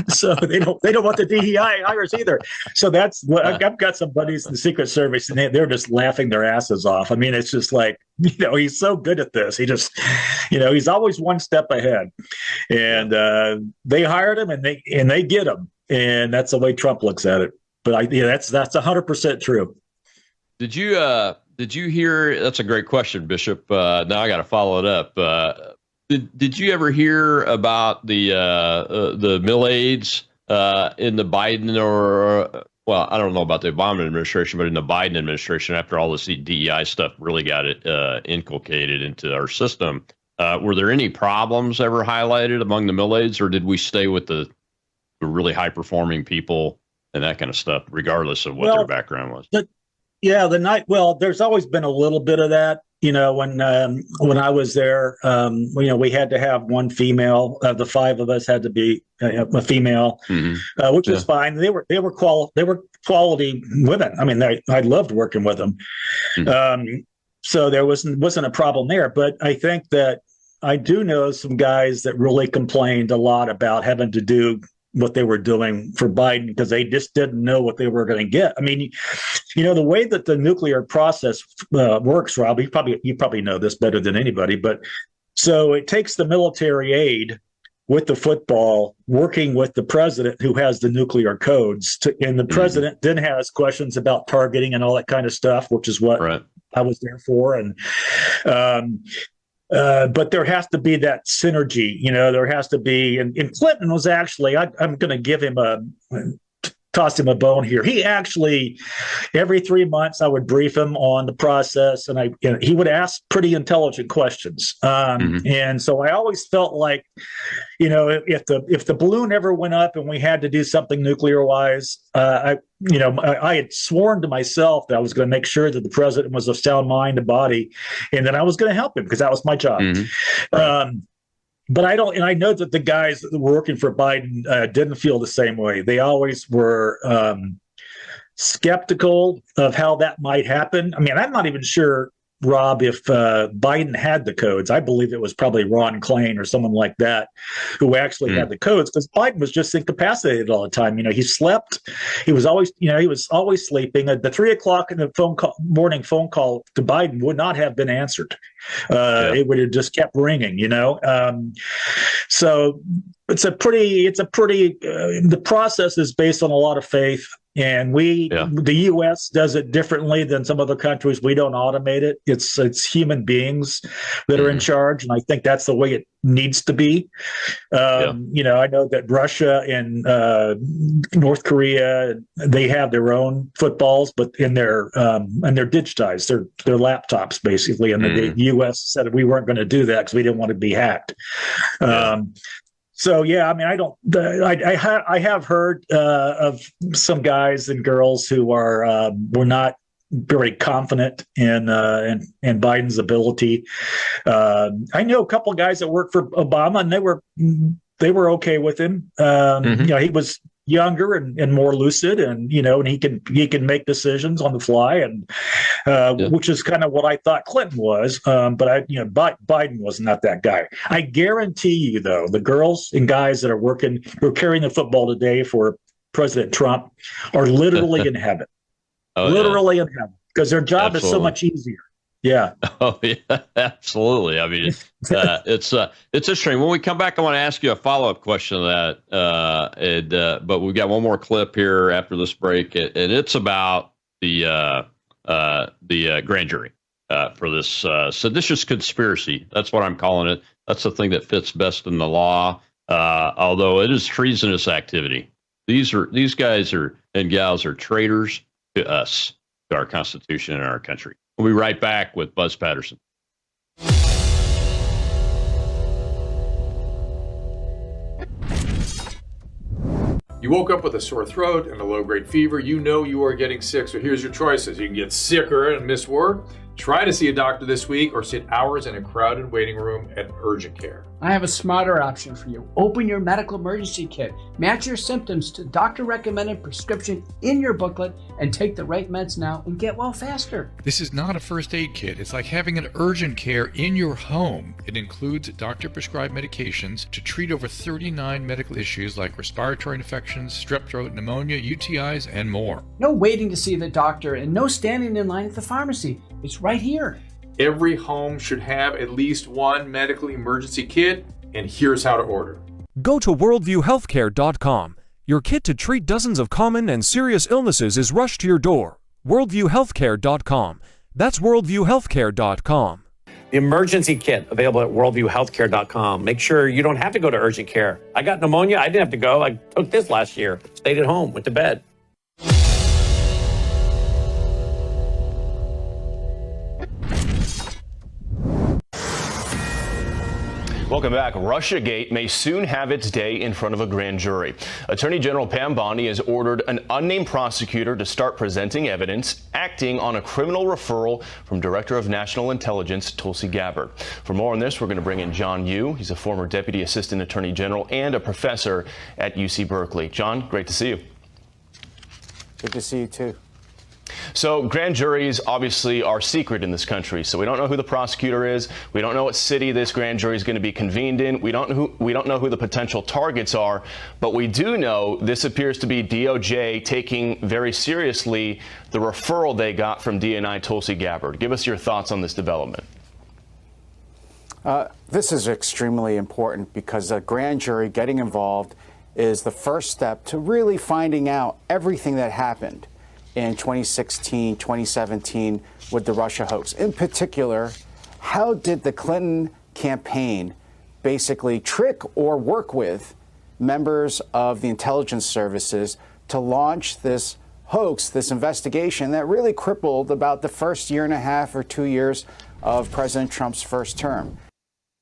so they don't want the DEI hires either. So that's what I've got some buddies in the Secret Service, and they're just laughing their asses off. I mean, it's just like he's so good at this. He just he's always one step ahead, and they hired him, and they get him, and that's the way Trump looks at it. But that's 100% true. Did you hear? That's a great question, Bishop. Now I got to follow it up. Did you ever hear about the mill aides in the Biden I don't know about the Obama administration, but in the Biden administration, after all this DEI stuff really got it inculcated into our system, were there any problems ever highlighted among the mill aides, or did we stay with the really high performing people and that kind of stuff, regardless of what their background was? There's always been a little bit of that. When I was there, we had to have one female. The five of us had to be a female, which was fine. They were quality women. I mean, I loved working with them. So there wasn't a problem there. But I think that I do know some guys that really complained a lot about having to do what they were doing for Biden because they just didn't know what they were going to get. I mean, the way that the nuclear process works, Rob, you probably know this better than anybody, but so it takes the military aid with the football working with the president who has the nuclear codes and the president then has questions about targeting and all that kind of stuff, which is what I was there for. And, but there has to be that synergy, there has to be, and Clinton was actually, I'm going to give him toss him a bone here. He actually, every 3 months, I would brief him on the process, and he would ask pretty intelligent questions. And so I always felt like, if the balloon ever went up and we had to do something nuclear wise, I had sworn to myself that I was going to make sure that the president was of sound mind and body, and that I was going to help him because that was my job. But I know that the guys that were working for Biden didn't feel the same way. They always were skeptical of how that might happen. I mean, I'm not even sure, Rob, if Biden had the codes. I believe it was probably Ron Klain or someone like that who actually had the codes, because Biden was just incapacitated all the time. He slept. He was always, sleeping. The 3 o'clock in the morning phone call to Biden would not have been answered. It would have just kept ringing, So it's a pretty, the process is based on a lot of faith. And the U.S. does it differently than some other countries. We don't automate it. It's human beings that are in charge, and I think that's the way it needs to be. I know that Russia and North Korea, they have their own footballs, but and they're digitized. They're laptops basically, and the U.S. said we weren't going to do that because we didn't want to be hacked. So yeah, I mean, I have heard of some guys and girls who were not very confident in Biden's ability. I know a couple of guys that worked for Obama, and they were okay with him. He was younger and more lucid, and and he can make decisions on the fly, and which is kind of what I thought Clinton was. But Biden was not that guy. I guarantee you, though, the girls and guys that who are carrying the football today for President Trump are literally in heaven. Literally in heaven, because their job is so much easier. Yeah. Oh, yeah, absolutely. I mean, it's interesting. When we come back, I want to ask you a follow-up question to that. But we've got one more clip here after this break, and it's about the grand jury for this seditious conspiracy. That's what I'm calling it. That's the thing that fits best in the law, although it is treasonous activity. These guys and gals are traitors to us, to our Constitution and our country. We'll be right back with Buzz Patterson. You woke up with a sore throat and a low-grade fever. You know you are getting sick, so here's your choices. You can get sicker and miss work, try to see a doctor this week, or sit hours in a crowded waiting room at urgent care. I have a smarter option for you. Open your medical emergency kit. Match your symptoms to doctor-recommended prescription in your booklet and take the right meds now and get well faster. This is not a first aid kit. It's like having an urgent care in your home. It includes doctor-prescribed medications to treat over 39 medical issues like respiratory infections, strep throat, pneumonia, UTIs, and more. No waiting to see the doctor and no standing in line at the pharmacy. It's right here. Every home should have at least one medical emergency kit, and here's how to order. Go to worldviewhealthcare.com. Your kit to treat dozens of common and serious illnesses is rushed to your door. worldviewhealthcare.com. That's worldviewhealthcare.com. The emergency kit available at worldviewhealthcare.com. Make sure you don't have to go to urgent care. I got pneumonia. I didn't have to go. I took this last year. Stayed at home, went to bed. Welcome back. Russiagate may soon have its day in front of a grand jury. Attorney General Pam Bondi has ordered an unnamed prosecutor to start presenting evidence, acting on a criminal referral from Director of National Intelligence Tulsi Gabbard. For more on this, we're going to bring in John Yoo. He's a former Deputy Assistant Attorney General and a professor at UC Berkeley. John, great to see you. Good to see you, too. So grand juries obviously are secret in this country, so we don't know who the prosecutor is. We don't know what city this grand jury is going to be convened in. We don't know who the potential targets are, but we do know this appears to be DOJ taking very seriously the referral they got from DNI Tulsi Gabbard. Give us your thoughts on this development. This is extremely important because a grand jury getting involved is the first step to really finding out everything that happened in 2016, 2017 with the Russia hoax. In particular, how did the Clinton campaign basically trick or work with members of the intelligence services to launch this hoax, this investigation that really crippled about the first year and a half or 2 years of President Trump's first term?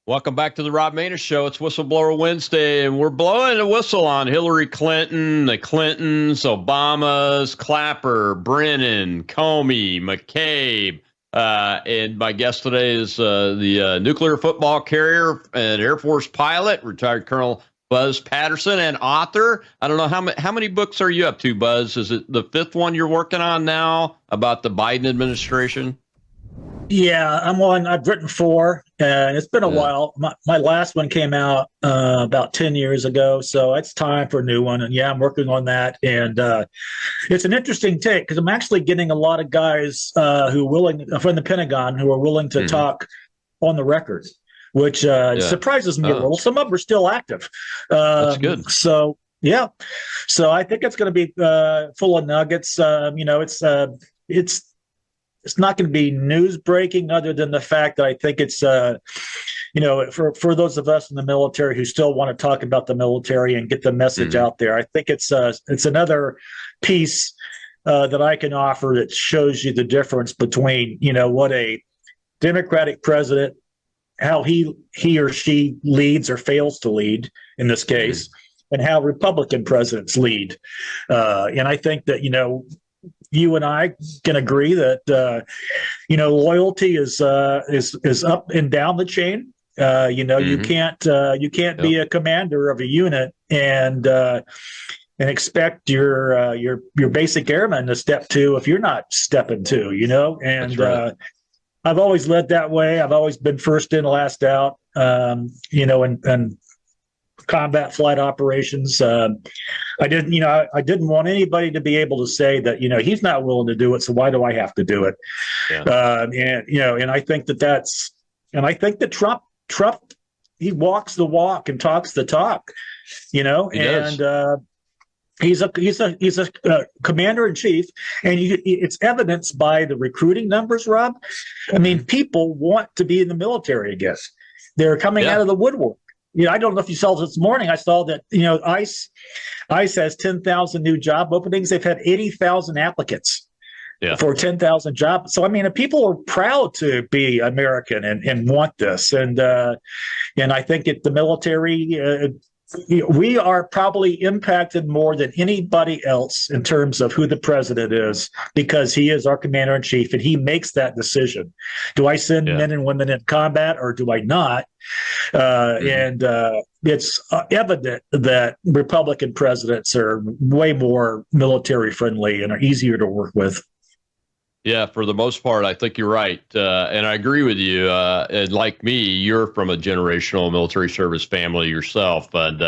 Welcome back to the Rob Maness Show. It's Whistleblower Wednesday, and we're blowing a whistle on Hillary Clinton, the Clintons, Obamas, Clapper, Brennan, Comey, McCabe. And my guest today is the nuclear football carrier and Air Force pilot, retired Colonel Buzz Patterson, and author. I don't know, how many books are you up to, Buzz? Is it the fifth one you're working on now about the Biden administration? Yeah, I've written 4, and it's been a while. My last one came out about 10 years ago, so it's time for a new one. And yeah, I'm working on that. And it's an interesting take because I'm actually getting a lot of guys who are willing, from the Pentagon, who are willing to talk on the record, which surprises me a little. Some of them are still active. That's good. So, yeah. So I think it's going to be full of nuggets. It's not going to be news breaking, other than the fact that I think it's, for those of us in the military who still want to talk about the military and get the message out there. I think it's another piece that I can offer that shows you the difference between, what a Democratic president he or she leads or fails to lead in this case, and how Republican presidents lead. And I think that, you and I can agree that, loyalty is up and down the chain. You can't be a commander of a unit and expect your basic airman to step to if you're not stepping to, and right. I've always led that way. I've always been first in, last out, and combat flight operations. I didn't want anybody to be able to say that, he's not willing to do it, so why do I have to do it? Yeah. And I think that Trump, he walks the walk and talks the talk, and he's a commander in chief, and it's evidenced by the recruiting numbers, Rob. I mean, people want to be in the military again. They're coming out of the woodwork. I don't know if you saw this morning. I saw that, ICE has 10,000 new job openings. They've had 80,000 applicants for 10,000 jobs. So, I mean, people are proud to be American and want this. And I think the military, we are probably impacted more than anybody else in terms of who the president is, because he is our commander in chief and he makes that decision. Do I send men and women in combat or do I not? And it's evident that Republican presidents are way more military friendly and are easier to work with. Yeah, for the most part, I think you're right. And I agree with you. And like me, you're from a generational military service family yourself. And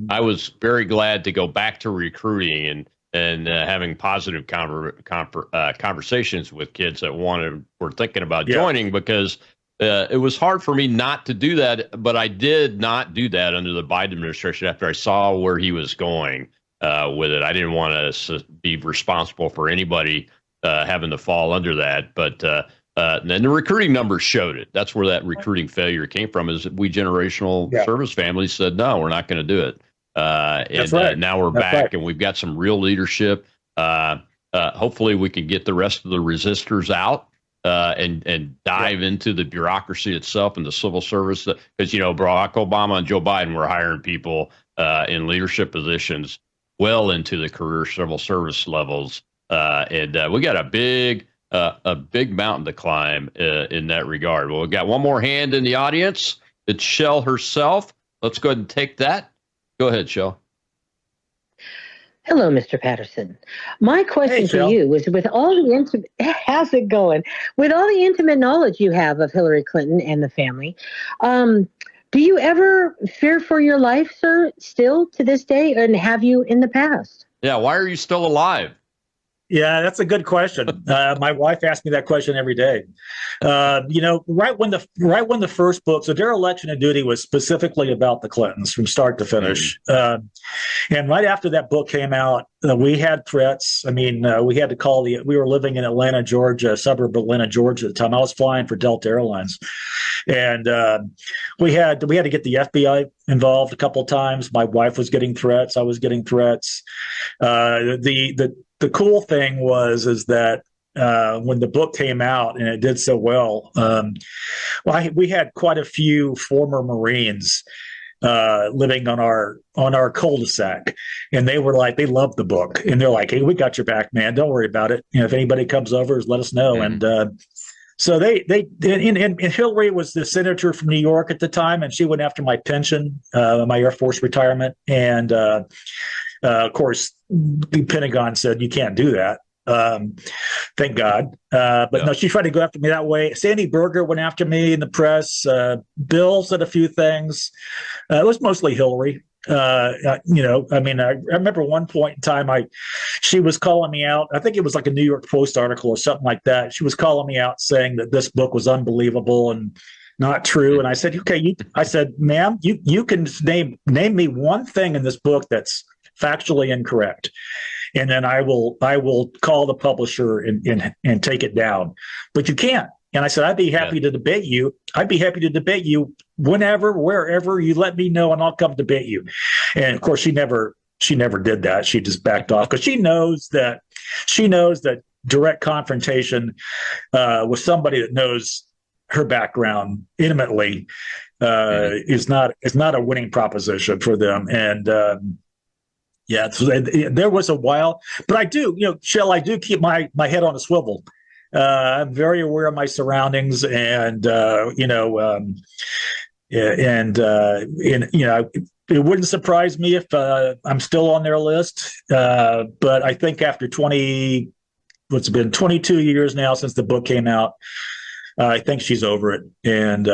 I was very glad to go back to recruiting and having positive conversations with kids that were thinking about joining, because it was hard for me not to do that. But I did not do that under the Biden administration after I saw where he was going with it. I didn't want to be responsible for anybody having to fall under that. But then the recruiting numbers showed it. That's where that recruiting failure came from, is that we generational service families said, no, we're not going to do it. Now we're back and we've got some real leadership. Hopefully we can get the rest of the resistors out and dive into the bureaucracy itself and the civil service. Because, Barack Obama and Joe Biden were hiring people in leadership positions well into the career civil service levels. And we got a big mountain to climb in that regard. Well, we got one more hand in the audience. It's Shell herself. Let's go ahead and take that. Go ahead, Shell. Hello, Mr. Patterson. My question to you is, with all the how's it going? With all the intimate knowledge you have of Hillary Clinton and the family, do you ever fear for your life, sir, still to this day, and have you in the past? Yeah, why are you still alive? Yeah, that's a good question. My wife asks me that question every day. Right when the first book, so Dereliction of Duty, was specifically about the Clintons from start to finish. And right after that book came out, we had threats. I mean, we had to call we were living in Atlanta, Georgia, a suburb of Atlanta, Georgia at the time. I was flying for Delta Airlines. And we had to get the FBI involved a couple of times. My wife was getting threats. I was getting threats. The cool thing is that when the book came out and it did so well, we had quite a few former Marines living on our cul-de-sac, and they were like, they loved the book, and they're like, hey, we got your back, man. Don't worry about it. If anybody comes over, let us know. And so and Hillary was the senator from New York at the time, and she went after my pension, my Air Force retirement, and of course, the Pentagon said you can't do that. Thank God. But no, she tried to go after me that way. Sandy Berger went after me in the press. Bill said a few things. It was mostly Hillary. I remember one point in time, she was calling me out. I think it was like a New York Post article or something like that. She was calling me out saying that this book was unbelievable and not true. And I said, okay, ma'am, you can name me one thing in this book that's factually incorrect, and then I will call the publisher and take it down. But you can't. And I said, I'd be happy to debate you. I'd be happy to debate you whenever, wherever you let me know, and I'll come debate you. And of course, she never did that. She just backed off because she knows that direct confrontation with somebody that knows her background intimately is not a winning proposition for them. And yeah, so there was a while, but I do, Shell, I do keep my head on a swivel. I'm very aware of my surroundings, and it wouldn't surprise me if I'm still on their list. But I think after 22 years now since the book came out, I think she's over it. And,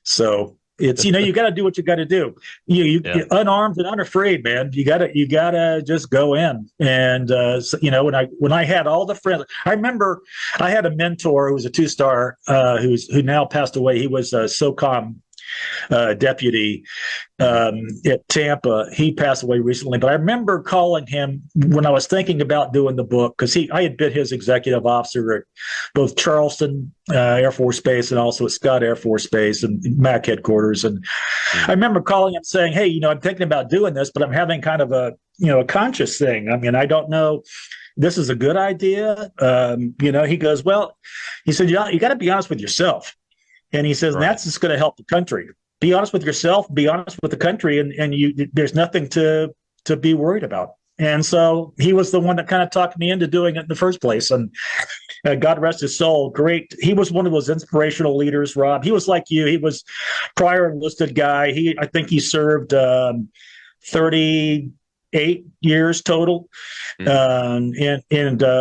so it's, you got to do what you got to do. You're unarmed and unafraid, man. You gotta just go in. And, when I had all the friends, I remember I had a mentor who was a 2-star, who now passed away. He was a SOCOM deputy at Tampa. He passed away recently, but I remember calling him when I was thinking about doing the book, because I had been his executive officer at both Charleston Air Force Base and also at Scott Air Force Base and MAC headquarters. And I remember calling him saying, hey, I'm thinking about doing this, but I'm having kind of a conscious thing. I mean, I don't know. This is a good idea. He goes, well, he said, you got to be honest with yourself. And he says, that's just going to help the country. Be honest with yourself, be honest with the country, and there's nothing to be worried about. And so he was the one that kind of talked me into doing it in the first place. And God rest his soul, great. He was one of those inspirational leaders, Rob. He was like you. He was prior enlisted guy. I think he served 38 years total, and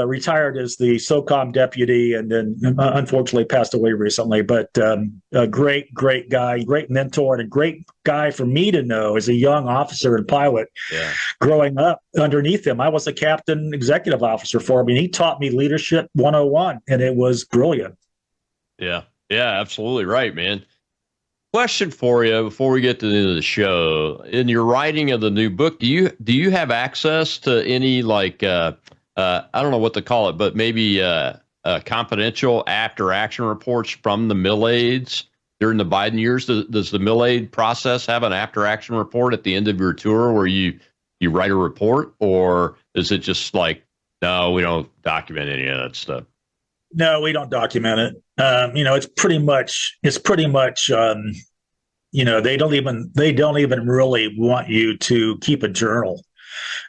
retired as the SOCOM deputy, and then unfortunately passed away recently. But a great guy, great mentor, and a great guy for me to know as a young officer and pilot. Growing up underneath him, I was a captain executive officer for him, and he taught me leadership 101, and it was brilliant. Yeah, absolutely right, man. Question for you before we get to the end of the show. In your writing of the new book, do you have access to any I don't know what to call it, but maybe confidential after action reports from the mill aides during the Biden years? Does the mill aide process have an after action report at the end of your tour where you write a report, or is it just no, we don't document any of that stuff? No, we don't document it. It's pretty much, they don't even really want you to keep a journal.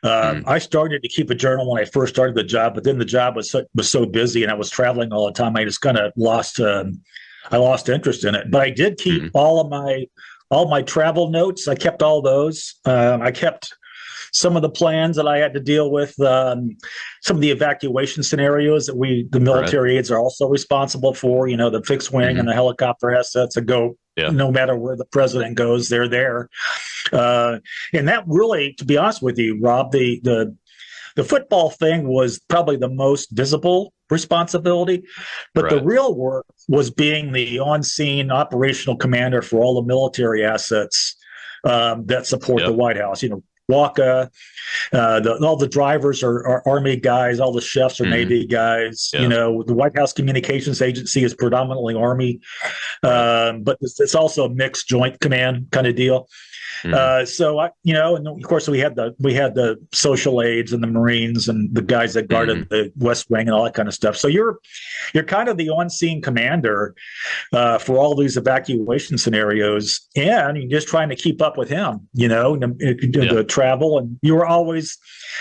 I started to keep a journal when I first started the job, but then the job was so busy and I was traveling all the time. I just kind of lost interest in it, but I did keep all my travel notes. I kept all those. I kept some of the plans that I had to deal with, some of the evacuation scenarios that the military aides are also responsible for, the fixed wing and the helicopter assets that go, no matter where the president goes, they're there. And that really, to be honest with you, Rob, the football thing was probably the most visible responsibility, but the real work was being the on-scene operational commander for all the military assets that support the White House. WACA, all the drivers are Army guys, all the chefs are Navy guys. The White House Communications Agency is predominantly Army, but it's also a mixed joint command kind of deal. So and of course we had the social aides and the Marines and the guys that guarded the West Wing and all that kind of stuff. So you're kind of the on-scene commander for all these evacuation scenarios, and you're just trying to keep up with him. The travel, and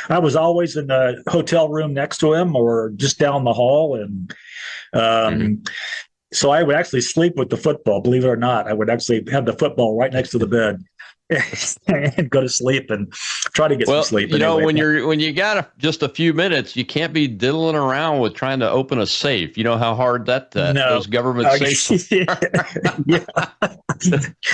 I was always in the hotel room next to him or just down the hall, and so I would actually sleep with the football. Believe it or not, I would actually have the football right next to the bed. And go to sleep and try to get some sleep. When you got just a few minutes, you can't be diddling around with trying to open a safe. You know how hard those government safes are.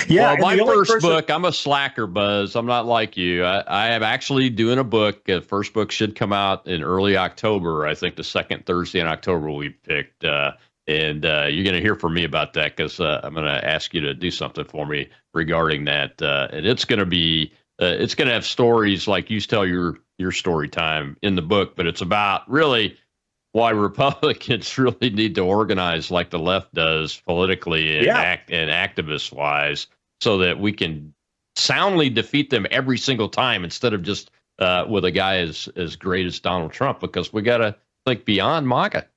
Well, my first book, I'm a slacker, Buzz. I'm not like you. I am actually doing a book. The first book should come out in early October. I think the second Thursday in October we picked. And you're going to hear from me about that, because I'm going to ask you to do something for me regarding that. And it's going to have stories like you tell your story time in the book, but it's about really why Republicans really need to organize like the left does politically and activist wise, so that we can soundly defeat them every single time instead of just with a guy as great as Donald Trump, because we got to think beyond MAGA.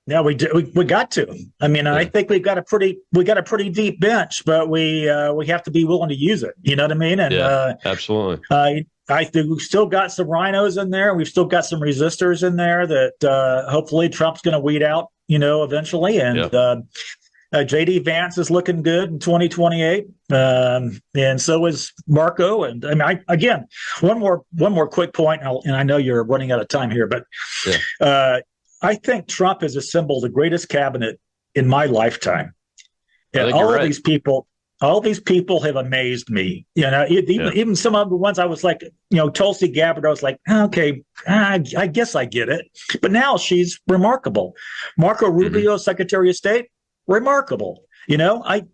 Yeah, we got to. I mean, I think we got a pretty deep bench, but we have to be willing to use it. You know what I mean? And absolutely. I think we've still got some rhinos in there. We've still got some resistors in there that hopefully Trump's going to weed out, eventually. And J.D. Vance is looking good in 2028, and so is Marco. And I mean, again, one more quick point, and I know you're running out of time here, but I think Trump has assembled the greatest cabinet in my lifetime. And all these people have amazed me. Even some of the ones I was like, Tulsi Gabbard, I was like, okay, I guess I get it. But now she's remarkable. Marco Rubio, Secretary of State, remarkable. I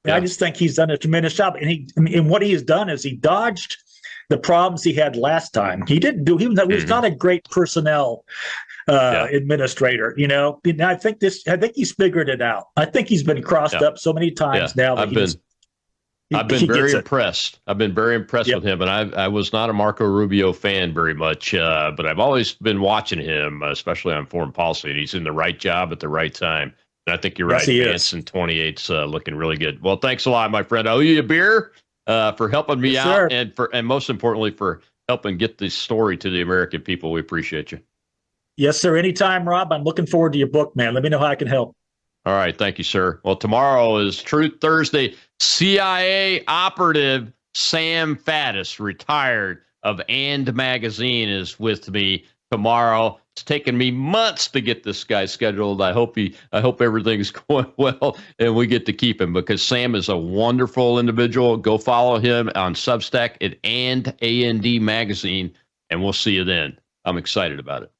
just think he's done a tremendous job. And what he has done is he dodged the problems he had last time. He was not a great personnel administrator, And I think he's figured it out. I think he's been crossed up so many times now that I've been very impressed. I've been very impressed with him, and I was not a Marco Rubio fan very much, but I've always been watching him, especially on foreign policy, and he's in the right job at the right time. And I think you're right. Vance in 28's looking really good. Well, thanks a lot, my friend. I owe you a beer for helping me out, and most importantly for helping get this story to the American people. We appreciate you. Yes, sir. Anytime, Rob. I'm looking forward to your book, man. Let me know how I can help. All right. Thank you, sir. Well, tomorrow is Truth Thursday. CIA operative Sam Faddis, retired of And Magazine, is with me tomorrow. It's taken me months to get this guy scheduled. I hope everything's going well and we get to keep him, because Sam is a wonderful individual. Go follow him on Substack at And Magazine, and we'll see you then. I'm excited about it.